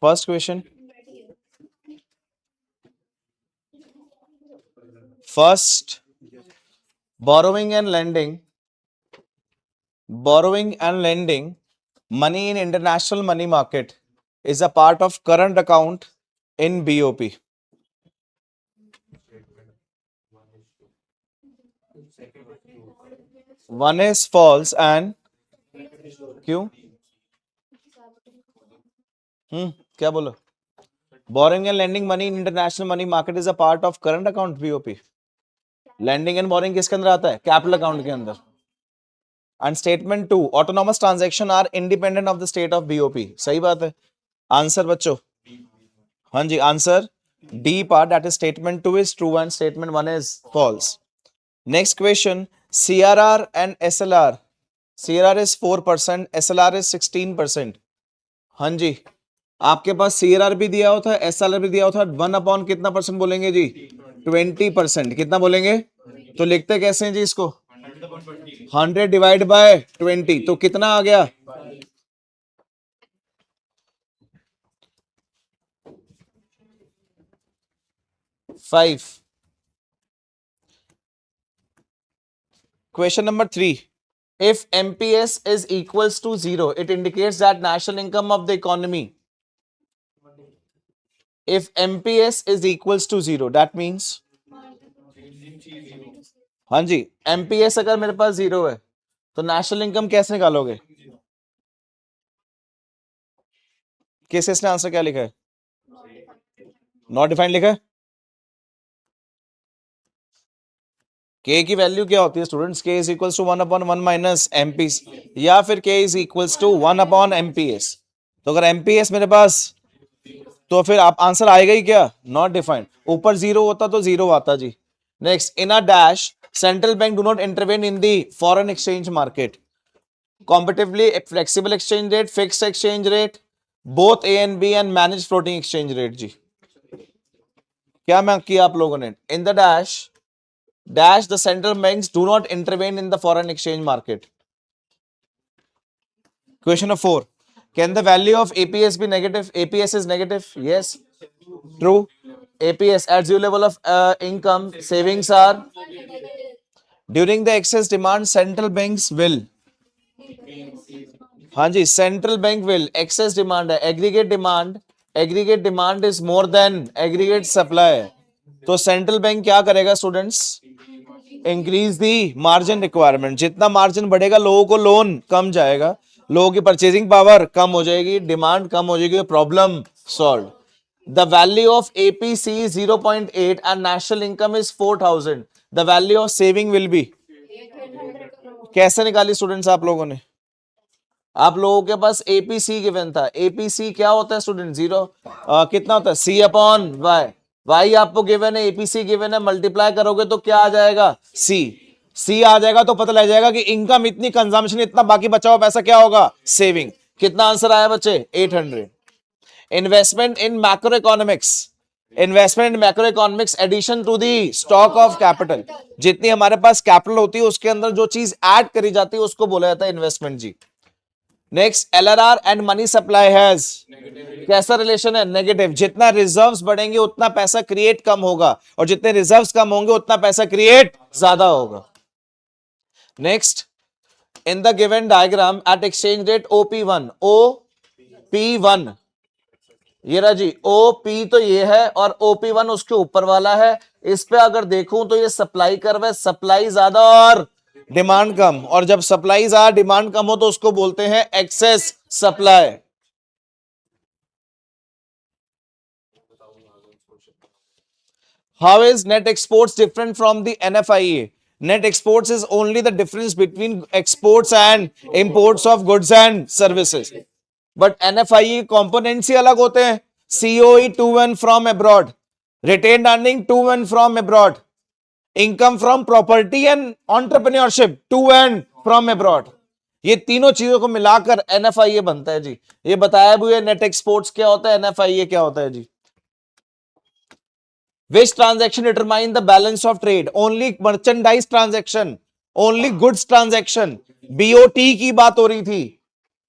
First question. First, borrowing and lending. Borrowing and lending money in international money market is a part of current account in BOP. One is false and क्यों? क्या बोलो? Borrowing and lending money in international money market is a part of current account BOP. Lending and borrowing किसके अंदर आता है? Capital account के अंदर. And statement 2, autonomous transaction are independent of the state of BOP. सही बात है. Answer बच्चों. हाँ जी, answer D part, that is statement 2 is true and statement 1 is false. Next question, CRR and SLR. CRR is 4%, SLR is 16%. हाँ जी, आपके पास CRR भी दिया होता है, SLR भी दिया होता है. 1 अपॉन कितना परसेंट बोलेंगे जी? 20%. कितना बोलेंगे? तो लिखते कैसे हैं जी इसको? 100 डिवाइड बाय 20, तो कितना आ गया? 5. Question number 3. If MPS is equals to 0, it indicates that national income of the economy. If MPS is equals to 0, that means, हाँ जी, MPS अगर मेरे पास 0 है तो नेशनल इनकम कैसे निकालोगे? किस इसने आंसर क्या लिखा है? नॉट डिफाइंड लिखा है. के की वैल्यू क्या होती है students? K is equals to 1 upon 1 minus MPS, या फिर K is equals to 1 upon MPS. तो अगर एमपीएस मेरे पास, तो फिर आप आंसर आएगा ही क्या? Not defined. ऊपर 0 होता तो 0 आता जी. Next, in a dash central bank do not intervene in the foreign exchange market. Competitively, flexible exchange rate, fixed exchange rate, both A and B, and managed floating exchange rate जी. क्या मैं किया आप लोगों ने? In the dash the central banks do not intervene in the foreign exchange market. Question number 4. Can the value of APS be negative? APS is negative. Yes. True. APS at zero level of income, savings are, during the excess demand, central banks will, हाँ जी, central bank will, excess demand है, aggregate demand is more than aggregate supply. तो central bank क्या करेगा students? Increase the margin requirement. जितना margin बढ़ेगा लोगों को लोन कम जाएगा, लोगों की परचेजिंग पावर कम हो जाएगी, डिमांड कम हो जाएगी, problem solve. The value of APC 0.8 and national income is 4000. The value of saving will be, कैसे निकाली स्टूडेंट्स आप लोगों ने? आप लोगों के पास एपीसी गिवन था. एपीसी क्या होता है स्टूडेंट? 0. कितना होता है? सी अपॉन वाई. वाई आपको गिवन है, एपीसी गिवन है, मल्टीप्लाई करोगे तो क्या आ जाएगा? सी. सी आ जाएगा तो पता लग जाएगा कि इनकम इतनी, कंजम्पशन इतना, बाकी बचा हुआ पैसा क्या होगा? सेविंग. कितना आंसर आया बच्चे? 800. Investment in macroeconomics. Investment in macroeconomics addition to the stock of capital. जितनी हमारे पास कैपिटल होती है उसके अंदर जो चीज ऐड करी जाती है उसको बोला जाता है इन्वेस्टमेंट जी. Next, LRR and money supply has कैसा रिलेशन है? नेगेटिव. जितना रिजर्व्स बढ़ेंगे उतना पैसा क्रिएट कम होगा, और जितने रिजर्व्स कम होंगे उतना पैसा क्रिएट ज्यादा होगा. Next, in the given diagram eight exchange rate OP1, OP1, ये रहा जी OP, तो ये है, और OP1 उसके ऊपर वाला है. इस पे अगर देखूं तो ये सप्लाई कर्व है, सप्लाई ज्यादा और डिमांड कम, और जब सप्लाई ज्यादा डिमांड कम हो तो उसको बोलते हैं excess supply. How is net exports different from the NFIE? Net exports is only the difference between exports and imports of goods and services. But NFIE components ही अलग होते हैं. COE to and from abroad, retained earning to and from abroad, income from property and entrepreneurship to and from abroad. ये तीनों चीजों को मिलाकर NFIE बनता है जी. ये बताया भी है नेट एक्सपोर्ट्स क्या होता है, NFIE क्या होता है जी. Which transaction determine the balance of trade? Only merchandise transaction, only goods transaction. BOT की बात हो रही थी.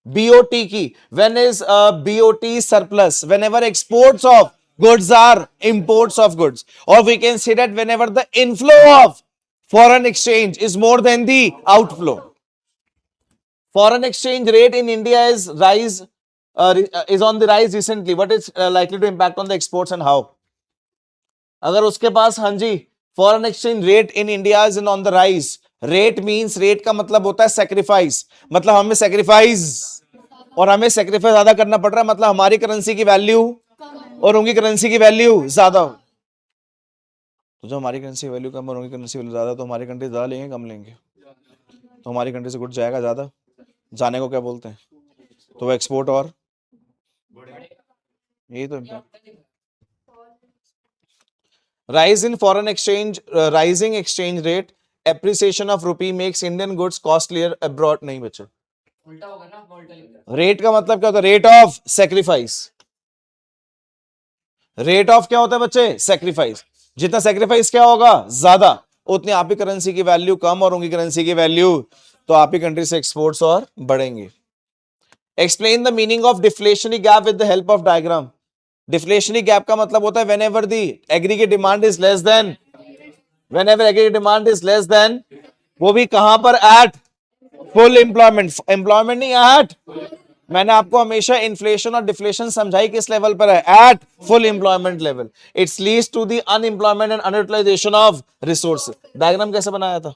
बीओटी की, when is BOT surplus, whenever exports of goods are imports of goods, or we can say that whenever the inflow of foreign exchange is more than the outflow. Foreign exchange rate in India is on the rise recently. What is likely to impact on the exports and how? अगर उसके पास, हाँ जी, foreign exchange rate in India is on the rise. Rate means, rate का मतलब होता है sacrifice, मतलब हमें सेक्रीफाइस, और हमें सेक्रीफाइस ज्यादा करना पड़ रहा है, मतलब हमारी करेंसी की वैल्यू और उनकी करेंसी की वैल्यू ज्यादा हो. तो जो हमारी करेंसी वैल्यू कम और उनकी करेंसी वैल्यू ज्यादा, तो हमारी कंट्री ज्यादा लेंगे कम लेंगे? तो हमारी कंट्री से गुड जाएगा ज्यादा, जाने को क्या बोलते हैं, तो वो एक्सपोर्ट और यही तो impact. Rise in foreign exchange, rising exchange rate, appreciation of rupee makes Indian goods costlier abroad. नहीं बच्चे, रेट का मतलब क्या होता है? Rate of sacrifice. Rate of क्या होता है बच्चे? सेक्रीफाइस. जितना सेक्रीफाइस क्या होगा ज्यादा, उतनी आप ही करेंसी की वैल्यू कम और उनकी करेंसी की वैल्यू, तो आप ही कंट्री से एक्सपोर्ट्स और बढ़ेंगे. Explain the meaning of deflationary gap with the help of diagram. Deflationary gap का मतलब होता है whenever the aggregate demand is less than, whenever aggregate demand is less than, वो भी कहां पर? Eight full employment. एम्प्लॉयमेंट नहीं, एट. मैंने आपको हमेशा इन्फ्लेशन और डिफ्लेशन समझाई किस लेवल पर है? At full employment level. It's leads to the unemployment and unutilization of resource. Diagram कैसे बनाया था?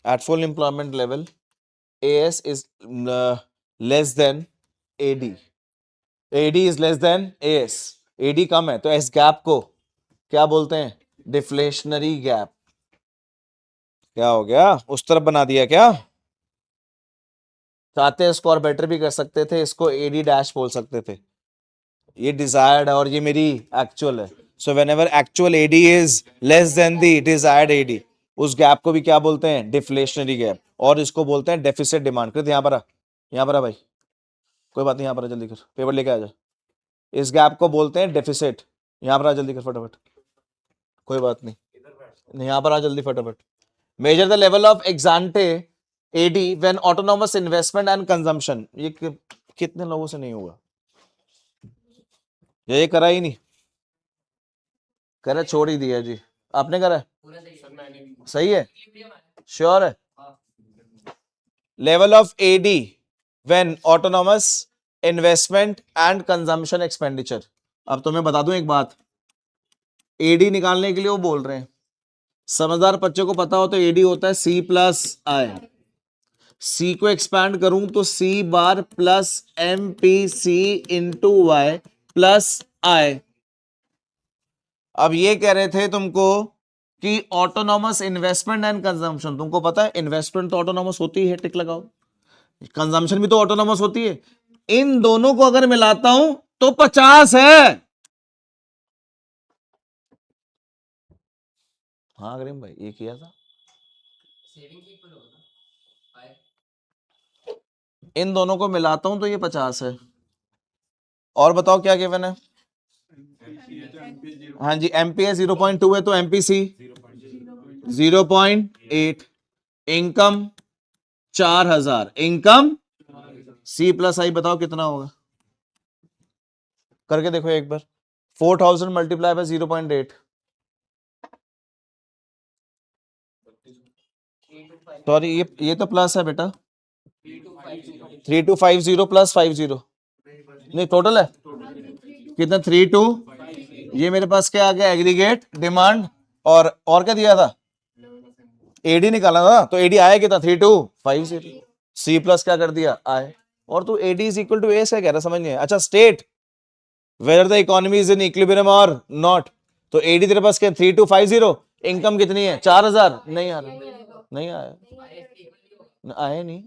At full employment level, AS is less than AD. AD is less than AS. AD कम है, तो इस गैप को क्या बोलते हैं? Deflationary gap. क्या हो गया? उस तरफ बना दिया क्या? चाहते हैं इसको और बेटर भी कर सकते थे, इसको AD डैश बोल सकते थे. ये डिजायर्ड है और ये मेरी एक्चुअल है. So when ever actual AD is less than the desired AD, उस गैप को भी क्या बोलते हैं? Deflationary gap. और इसको बोलते हैं डेफिसिट डिमांड. कृत यहाँ पर आ, यहाँ पर आ भाई, कोई बात नहीं, यहाँ पर आ, जल्दी कर, पेपर लेके आ जा. इस गैप को बोलते हैं डेफिसिट. यहाँ पर आ, जल्दी कर फटाफट, कोई बात नहीं, यहाँ पर आ जल्दी फटाफट. Measure the level of ex ante AD when autonomous investment and consumption. ये कितने लोगों से नहीं हुआ? ये करा ही नहीं, करा छोड़ ही दिया जी. आपने करा? सही है, श्योर है. Level of AD when autonomous investment and consumption expenditure. अब तो मैं बता दूं एक बात, AD निकालने के लिए वो बोल रहे हैं, समझदार बच्चों को पता हो तो AD होता है C प्लस I. C को एक्सपैंड करूं तो C bar plus MPC into Y plus I. अब ये कह रहे थे तुमको कि ऑटोनॉमस इन्वेस्टमेंट एंड कंजम्पशन, तुमको पता है इन्वेस्टमेंट तो ऑटोनॉमस होती है, टिक लगाओ. कंजम्पशन भी तो ऑटोनॉमस होती है. इन दोनों को अगर मिलाता हूं तो 50 है. हाँ अग्रिम भाई, ये किया था. इन दोनों को मिलाता हूं तो ये 50 है. और बताओ क्या गिवन है? हाँ जी, MPS 0.2 है तो MPC 0.8. Income 4000. Income C plus I बताओ कितना होगा? करके देखो एक बार. 4000 मल्टीप्लाई बाय 0.8. सॉरी, ये तो प्लस है बेटा. 3250 प्लस 50, नहीं टोटल है कितना? 32. ये मेरे पास क्या आ गया? Aggregate demand. और क्या दिया था? AD निकाला था, तो AD आया कितना? 3250. C प्लस क्या कर दिया? आए. और तू AD is equal to A से कह रहा, समझ नहीं. अच्छा, state whether the economy is in equilibrium और नॉट. तो AD तेरे पास क्या? 3250. इनकम कितनी है? 4000. नहीं आ रहा, नहीं आया, आए नहीं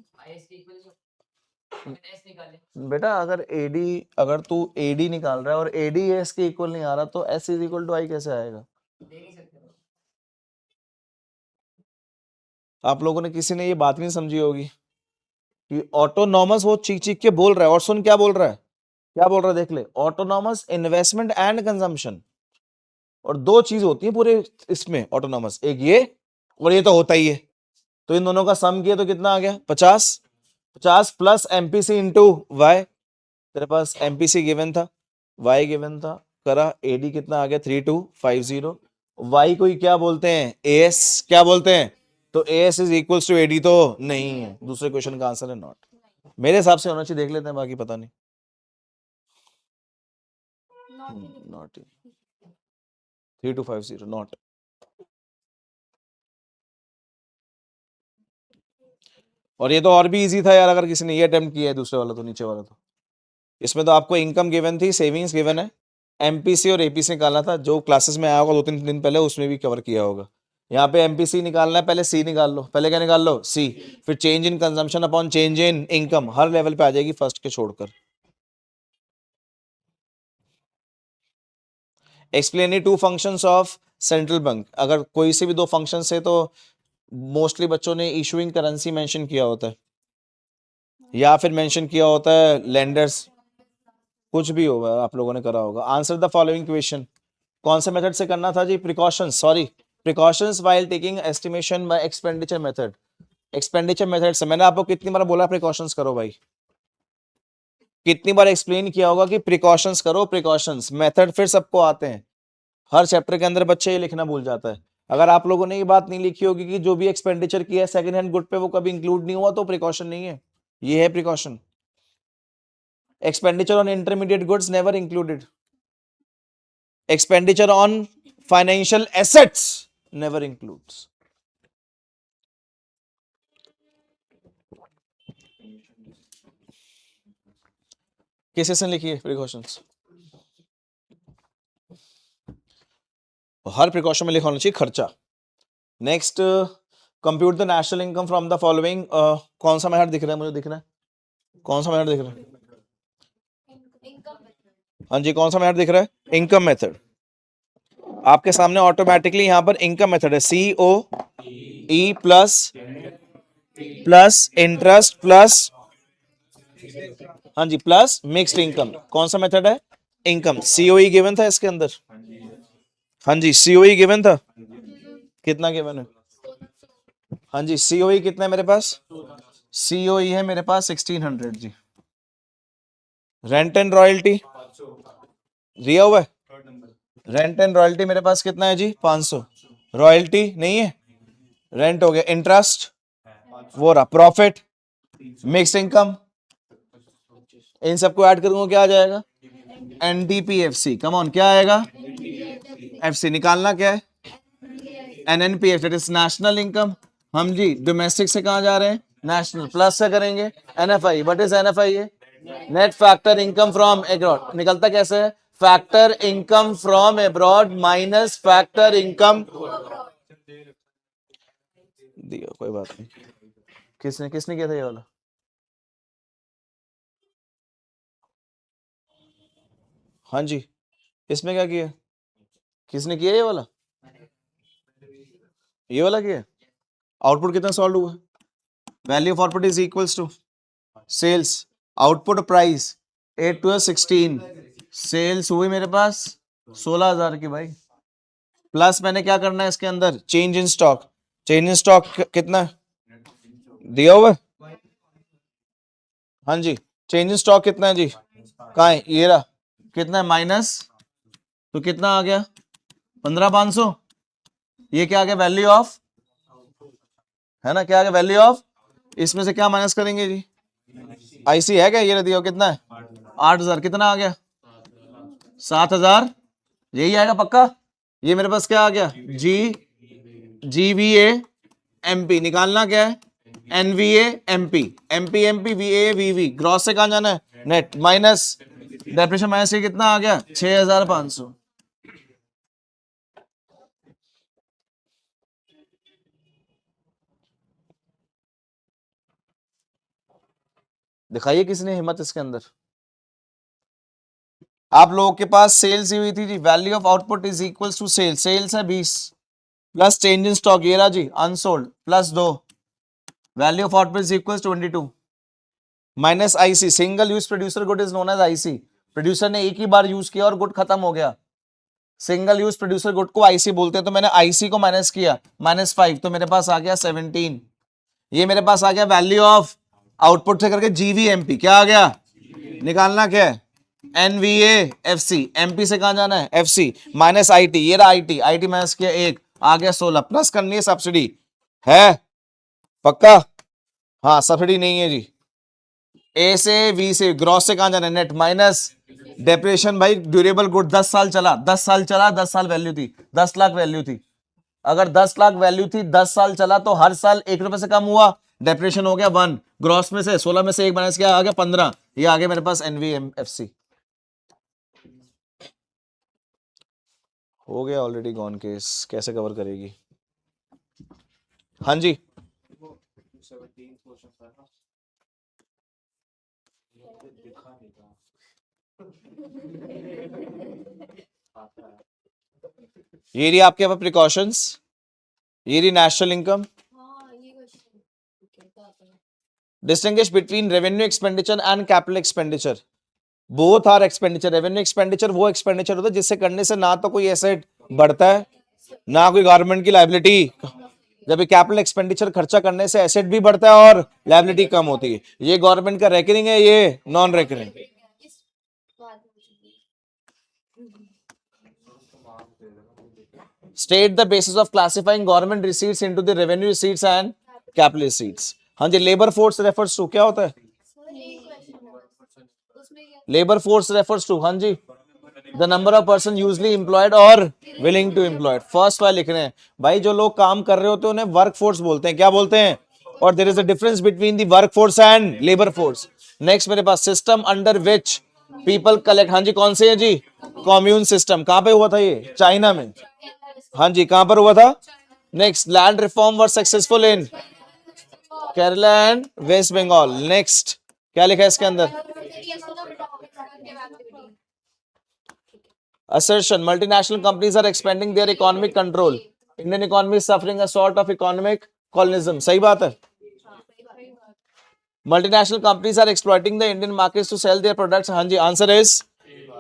बेटा. अगर तू AD निकाल रहा है और AD S के इक्वल नहीं आ रहा, तो S is equal to I कैसे आएगा? आप लोगों ने किसी ने ये बात नहीं समझी होगी कि ऑटोनॉमस वो चीख चीख के बोल रहा है, और सुन क्या बोल रहा है? क्या बोल रहा है देख ले, ऑटोनॉमस इन्वेस्टमेंट एंड कंजम्पशन, और दो चीज होती है पूरे इसमें ऑटोनॉमस, एक ये और ये तो होता ही है, तो इन दोनों का सम किया तो कितना आ गया 50, 50 प्लस एमपीसी इंटू वाई, तेरे पास एमपीसी गिवन था, वाई गिवन था, करा एडी कितना आ गया 3250, वाई को ही क्या बोलते हैं एएस, क्या बोलते हैं, तो AS is equals to AD, तो नहीं है, दूसरे क्वेश्चन का आंसर है नॉट, मेरे हिसाब से होना चाहिए, देख लेते हैं बाकी पता नहीं, नॉट 3250 नॉट। और ये तो और भी इजी था यार, अगर किसी ने ये अटेम्प्ट किया है, दूसरे वाला तो नीचे वाला तो, इसमें तो आपको इनकम गिवन थी, सेविंग्स गिवन है, एमपीसी और एपीसी निकालना था, जो क्लासेस में आया होगा 2-3 दिन पहले उसमें भी कवर किया होगा। यहाँ पे एमपीसी निकालना है, पहले सी निकाल लो, पहले क्या निकाल लो सी, फिर change in consumption upon change in income, हर लेवल पे आ जाएगी फर्स्ट के छोड़कर। Explain two functions of central bank, अगर कोई से भी दो फंक्शन है तो मोस्टली बच्चों ने इशूइंग करेंसी मेंशन किया होता है, या फिर मेंशन किया होता है लेंडर्स, कुछ भी होगा आप लोगों ने करा होगा। आंसर द फॉलोइंग क्वेश्चन, कौन से मेथड से करना था जी, precautions, sorry precautions while taking estimation by expenditure method, expenditure method से, मैंने आपको कितनी बार बोला प्रिकॉशंस करो भाई, कितनी बार एक्सप्लेन किया होगा कि प्रिकॉशंस करो, प्रिकॉशंस मेथड फिर सबको आते हैं, हर चैप्टर के अंदर बच्चे ये लिखना भूल जाता है, अगर आप लोगों ने ये बात नहीं लिखी होगी कि जो भी एक्सपेंडिचर किया है सेकंड हैंड गुड पे वो कभी इंक्लूड नहीं हुआ तो प्रिकॉशन नहीं है, ये है precaution. Expenditure on intermediate goods never included, expenditure on financial assets never includes। किस सेशन लिखी है प्रिकॉशंस, हर प्रिकॉशन में लिखा होना चाहिए खर्चा। Next, compute the national income from the following, कौन सा मेथड दिख रहा है मुझे, दिख रहा है कौन सा मेथड दिख रहा है, हाँ जी कौन सा मेथड दिख रहा है, इनकम मेथड, आपके सामने ऑटोमेटिकली यहां पर इनकम मेथड है, C O E plus plus interest plus, हाँ जी प्लस मिक्स्ड इनकम, कौन सा मेथड है, इनकम, सीओई गिवन था इसके अंदर, हाँ जी सीओई गिवन था, कितना गिवन है, हाँ जी सीओई कितना है मेरे पास, सीओई है मेरे पास 1600 जी, रेंट एंड रॉयल्टी दिया हुआ है, रेंट एंड रॉयल्टी मेरे पास कितना है जी 500, रॉयल्टी नहीं है, रेंट हो गया, इंटरेस्ट वो रहा, प्रॉफिट, मिक्स इनकम, इन सबको ऐड करूंगा क्या आ जाएगा, एनडीपीएफसी, कम ऑन क्या आएगा, एफसी निकालना क्या है, एनएनपीएफ दैट इज नेशनल इनकम, हम जी डोमेस्टिक से कहां जा रहे हैं, नेशनल, प्लस से करेंगे एनएफआई, व्हाट इज एनएफआई है, net factor income from abroad, निकलता कैसे है, factor income from abroad minus factor income, दिया कोई बात नहीं, किसने किसने किया था ये वाला, हाँ जी इसमें क्या किया, किसने किया ये वाला किया, आउटपुट कितना सॉल्व हुआ, value of output is equals to sales, output price 8 to 16, sales हुई मेरे पास 16,000 की भाई, प्लस मैंने क्या करना है इसके अंदर, change in stock, change in stock कितना दिया हुआ है, हाँ जी चेंज इन स्टॉक कितना है जी, कहाँ है ये रहा, कितना है माइनस, तो कितना आ गया 15,500, ये क्या आ गया वैल्यू ऑफ, है ना क्या आ गया वैल्यू ऑफ, इसमें से क्या माइनस करेंगे जी, आईसी है क्या, ये दिया कितना है 8,000, कितना आ गया 7,000, यही आएगा पक्का, ये मेरे पास क्या आ गया जी, जीवीए एमपी, निकालना क्या है NVA MP, MP MP VA VV, gross से कहां जाना है नेट, माइनस डेप्रेशन माइनस ये कितना आ गया 6,500, दिखाइए किसने हिम्मत इसके अंदर, आप लोगों के पास सेल्स ही हुई थी जी, value of output is equals to sales, sales है 20 प्लस चेंज इन स्टॉक ये रहा जी unsold plus 2, value of output is equals 22 minus IC, single use producer good is known as IC, producer ने एक ही बार यूज किया और good खत्म हो गया, सिंगल यूज प्रोड्यूसर गुड को आईसी बोलते हैं। तो मैंने आईसी को माइनस किया, -5, तो मेरे पास आ गया 17। ये मेरे पास आ गया वैल्यू ऑफ आउटपुट से करके जीवीएमपी, क्या आ गया, निकालना क्या है, एनवीए एफसी, एमपी से कहां जाना है, एफसी, माइनस आईटी, ये रहा आईटी, आईटी माइनस किया 1, आ गया 16, प्लस करनी है सब्सिडी है, पक्का, हाँ सब्सिडी नहीं है जी। ए से वी से ग्रॉस से कहां जाना है, नेट, माइनस डेप्रेशन भाई, ड्यूरेबल गुड 10 साल चला, 10 साल चला, 10 साल वैल्यू थी, 10 लाख वैल्यू थी, अगर 10 लाख वैल्यू थी, 10 साल चला तो हर साल 1 रुपए से कम हुआ, डेप्रेशन हो गया 1, ग्रॉस में से 16 में से 1 माइनस किया, आ गया 15, ये आ गया मेरे पास एनवीएमएफसी, हो गया ऑलरेडी गॉन केस, कैसे कवर करेगी, हाँ जी। ये रही आपके पास प्रिकॉशंस, ये रही national income, distinguish between revenue expenditure and capital expenditure, both are expenditure. Revenue expenditure वो एक्सपेंडिचर होता है जिससे करने से ना तो कोई एसेट बढ़ता है ना कोई गवर्नमेंट की लायबिलिटी, जब कैपिटल एक्सपेंडिचर खर्चा करने से एसेट भी बढ़ता है और लायबिलिटी कम होती है। ये गवर्नमेंट का रेकरिंग है, ये non recurring. State the basis of classifying government receipts into the revenue receipts and capital receipts. हाँ जी, लेबर फोर्स रेफर्स टू, क्या होता है लेबर फोर्स रेफर्स टू, हाँ जी, the number of person usually employed और विलिंग टू एम्प्लॉयड। फर्स्ट वाला लिख रहे हैं भाई, जो लोग काम कर रहे होते हैं उन्हें वर्क फोर्स बोलते हैं, क्या बोलते हैं, और there is a difference between the work force and labour force. Next मेरे पास system under which people collect, हाँ जी कौन से है जी, कम्यून सिस्टम। कहां पे हुआ था ये, चाइना में, हाँ जी कहां पर हुआ था। Next, land reform were successful in Kerala and West Bengal. Next क्या लिखा है इसके अंदर, assertion multinational companies are expanding their economic control, Indian economy is suffering a sort of economic colonialism। सही बात है, multinational companies are exploiting the Indian markets to sell their products। हाँ जी, answer is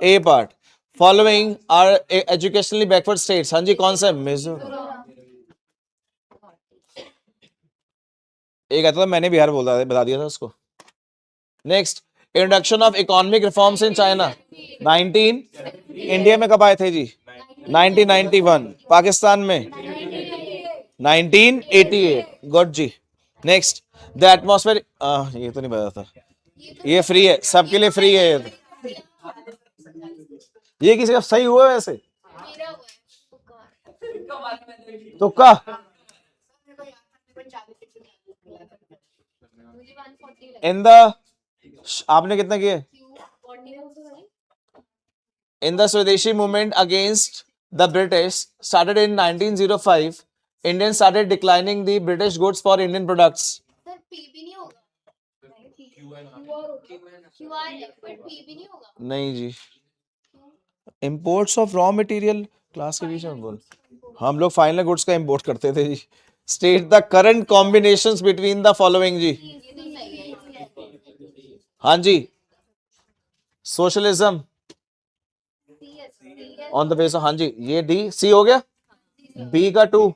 A part। following are educationally backward states। हाँ जी कौन सा है, मिजोरम। एक आता था, मैंने बिहार बोला बता दिया था उसको। Next, introduction of economic reforms in China 19, India में कब आए थे जी, 1991, पाकिस्तान में 1988, गुड जी। नेक्स्ट, द एटमॉस्फेयर, ये तो नहीं पता था, ये फ्री है, सबके लिए फ्री है ये किसी का सही हुआ वैसे, तो का इन द, आपने कितना किया, in the Swadeshi movement against the British started in 1905, Indians started declining the British goods for Indian products। Sir P भी नहीं होगा, क्यूआर है बट पी भी नहीं होगा। नहीं जी, imports of raw material class के बीच में बोल, हम लोग फाइनल गुड्स का इंपोर्ट करते थे जी। State the current combinations between the following जी, हाँ जी, socialism on the base of, हाँ जी ये डी, सी हो गया, बी का 2,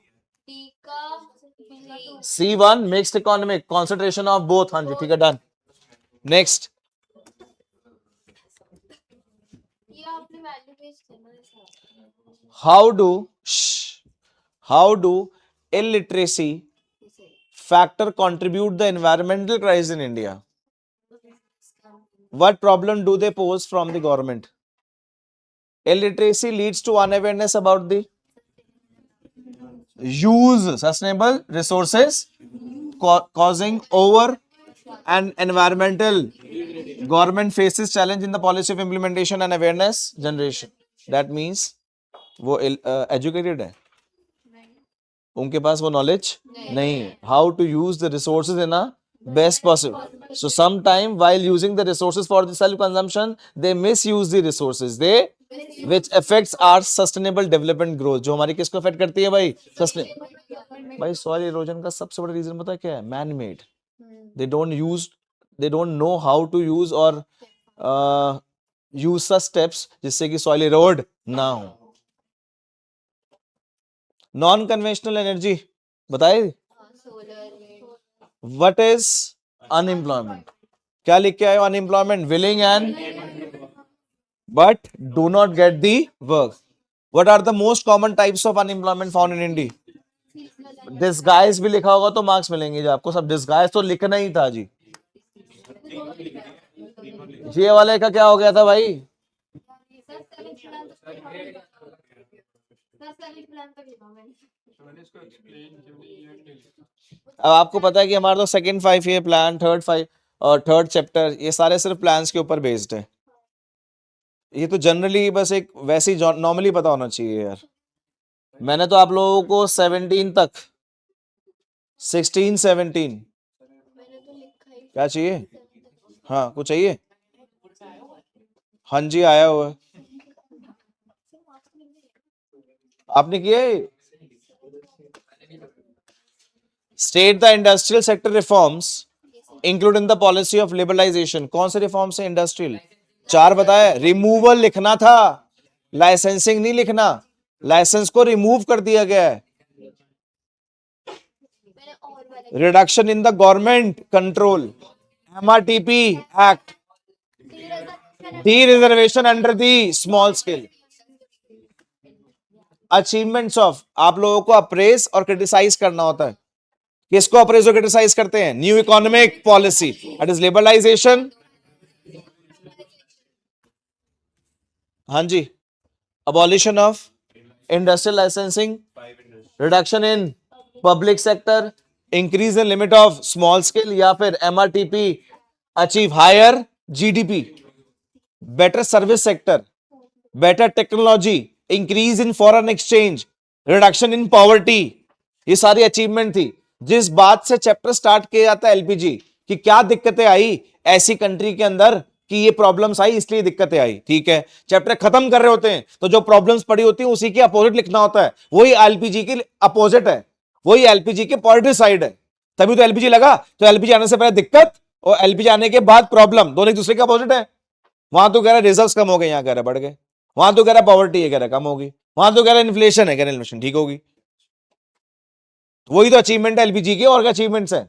C1 mixed economic, concentration of both, हाँ जी ठीक है done. Next, how do illiteracy factor contribute the environmental crisis in India? What problem do they pose from the government? Illiteracy leads to unawareness about the use sustainable resources, causing over and environmental. Government faces challenge in the policy of implementation and awareness generation। That means वो educated है, उनके पास वो knowledge नहीं है how to use the resources in a best possible। So sometime while using the resources for the self consumption they misuse the resources, they which affects our sustainable development growth। जो हमारी किसको affect करती है भाई, भाई soil erosion का सबसे बड़ा reason पता है क्या है, man made। they don't know how to use or use such steps जिससे कि सॉइल इरोड ना हो। नॉन कन्वेंशनल एनर्जी बताए। Solar what is unemployment? क्या लिख के आए हो? Unemployment willing and but do not get the work. What are the most common types of unemployment found in India? Disguise भी लिखा होगा तो मार्क्स मिलेंगे जी आपको। सब डिस्गाइज तो लिखना ही था जी। ये वाले का क्या हो गया था भाई? अब आपको पता है कि हमारा तो सेकंड 5 ईयर प्लान, थर्ड 5 और थर्ड चैप्टर, ये सारे सिर्फ प्लान्स के ऊपर बेस्ड है। ये तो जनरली बस एक वैसी नॉर्मली पता होना चाहिए यार। मैंने तो आप लोगों को 17 तक, 16 17 मैंने तो लिखा ही क्या चाहिए? हाँ कुछ चाहिए? हाँ जी आया हुआ है। आपने किया है? State the industrial sector reforms include in the policy of liberalization. कौन से रिफॉर्म्स है इंडस्ट्रियल? 4 बताया। रिमूवल लिखना था, लाइसेंसिंग नहीं लिखना। लाइसेंस को रिमूव कर दिया गया है। मैंने और वाला reduction in the government control, MRTP act, D reservation under the small scale. Achievements of, आप लोगों को अप्रेस और क्रिटिसाइज करना होता है। किसको अप्रेस और क्रिटिसाइज करते हैं? New economic policy, that is liberalization. हाँ जी। Abolition of industrial licensing, reduction in public sector, increase in limit of small scale, या फिर MRTP, achieve higher GDP, better service sector, better technology, increase in foreign exchange, reduction in poverty. ये सारी achievement थी। जिस बात से chapter start किया जाता है एलपीजी कि क्या दिक्कतें आई ऐसी कंट्री के अंदर, कि ये प्रॉब्लम्स आई इसलिए दिक्कतें आई, ठीक है। चैप्टर खत्म कर रहे होते हैं तो जो प्रॉब्लम्स पड़ी होती है उसी के अपोजिट लिखना होता है। वही एलपीजी के अपोजिट है, वही एलपीजी के पॉजिटिव साइड है। तभी तो एलपीजी लगा। तो एलपीजी आने से पहले दिक्कत और एलपीजी आने के बाद प्रॉब्लम, दोनों एक दूसरे के अपोजिट है। वहां तो कह रहा है रिजर्व्स कम हो गए, यहां कह रहा है बढ़ गए। वहां तो कह रहा है पॉवर्टी है, कह रहा है कम होगी। वहां तो कह रहा है इन्फ्लेशन है, कह रहा है इन्फ्लेशन ठीक होगी। वही तो अचीवमेंट है एलपीजी की, और क्या अचीवमेंट्स है।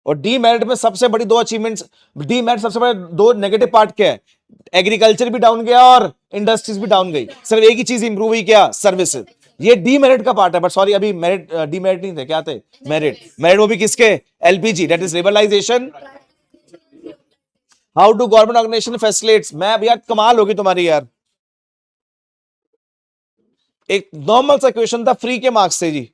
और डी मेरिट में सबसे बड़ी 2 अचीवमेंट्स, डी मेरिट सबसे बड़े 2 नेगेटिव पार्ट क्या है? एग्रीकल्चर भी डाउन गया और इंडस्ट्रीज भी डाउन गई। सिर्फ एक ही चीज इंप्रूव हुई, क्या? सर्विसेज। ये डी मेरिट का पार्ट है। बट सॉरी, अभी मेरिट डी मेरिट नहीं थे, क्या थे? मेरिट। मेरिट वो भी किसके? LPG, that is liberalization. How do government organization facilitates. मैं अब यार कमाल होगी तुम्हारी यार। एक नॉर्मल सा क्वेश्चन था, फ्री के मार्क्स थे जी।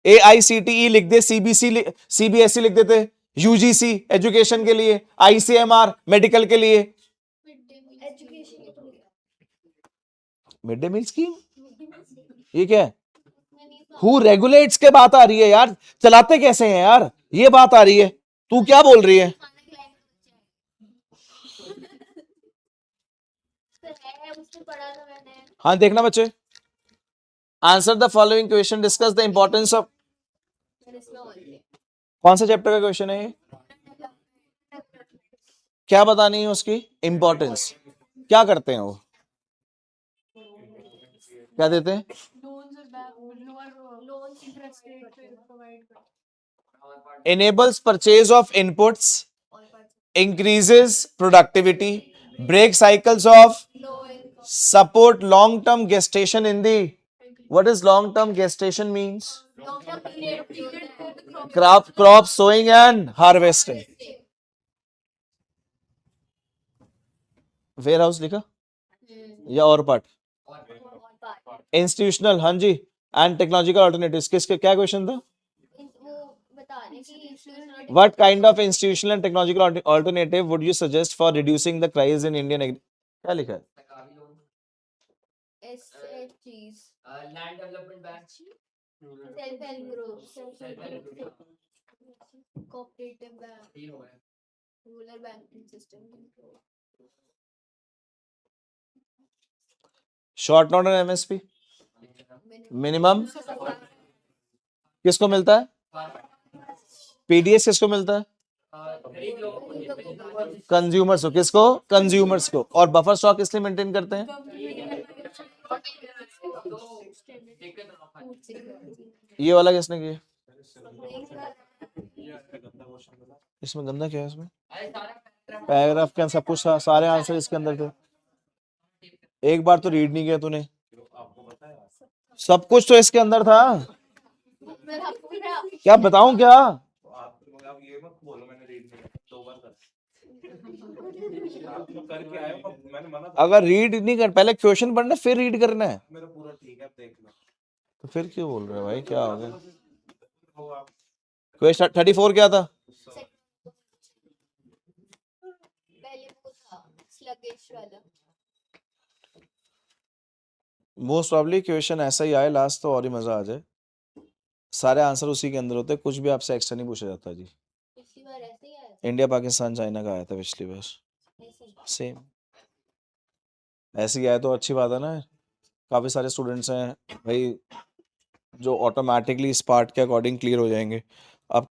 AICTE लिख दे, CBSE लिख देते, यूजीसी एजुकेशन के लिए, ICMR मेडिकल के लिए। Education mid day meal scheme ये क्या है? हु रेगुलेट्स के बात आ रही है यार, चलाते कैसे हैं यार, ये बात आ रही है। तू क्या बोल रही है? उसमें पढ़ा था मैंने। हाँ देखना बच्चे। Answer the following question, discuss the importance of. कौन सा चैप्टर का क्वेश्चन है ये? क्या बतानी है उसकी इंपॉर्टेंस? क्या करते हैं वो? क्या देते हैं? Enables purchase of inputs, increases productivity, break cycles of, support long term gestation in the, what is long term gestation means? Crop sowing and harvesting. Warehouse लिखा या और पार्ट? इंस्टीट्यूशनल, हाँ जी, एंड टेक्नोलॉजिकल ऑल्टरनेटिव्स। किसके क्या question था? What kind of institutional and technological alternative would you suggest for reducing the crisis in Indian क्या लिखा है? SHGs, land development bank, self help group, cooperative bank, rural banking system. Short note and MSP minimum किसको मिलता है? PDS किसको मिलता है? Consumers को, किसको? कंज्यूमर्स को। और बफर स्टॉक इसलिए मेंटेन करते हैं, ये वाला किसने किया? इसमें गंदा क्या है? इसमें पैराग्राफ के अंदर सब कुछ था, सारे आंसर इसके अंदर थे। एक बार तो रीड नहीं किया तूने, सब कुछ तो इसके अंदर था। क्या बताऊं क्या? अगर रीड नहीं कर, पहले क्वेश्चन पढ़ना फिर रीड करना है, तो फिर क्यों बोल रहे हो भाई, क्या हो गया? क्वेश्चन 34 क्या था? पहले वो था sluggish वाला। मोस्ट प्रॉब्ली क्वेश्चन ऐसा ही आए लास्ट, तो और ही मजा आ जाए। सारे आंसर उसी के अंदर होते हैं, कुछ भी आपसे एक्स्ट्रा नहीं पूछा जाता जी। पिछली बार ऐसे ही आया था। इंडिया पाकिस्तान चाइना का आया था पिछली बार, ऐसे ही। सेम ऐसे ही आया तो अच्छी बात है ना। काफी सारे स्टूडेंट्स हैं भाई जो ऑटोमेटिकली इस पार्ट के अकॉर्डिंग क्लियर हो जाएंगे। अब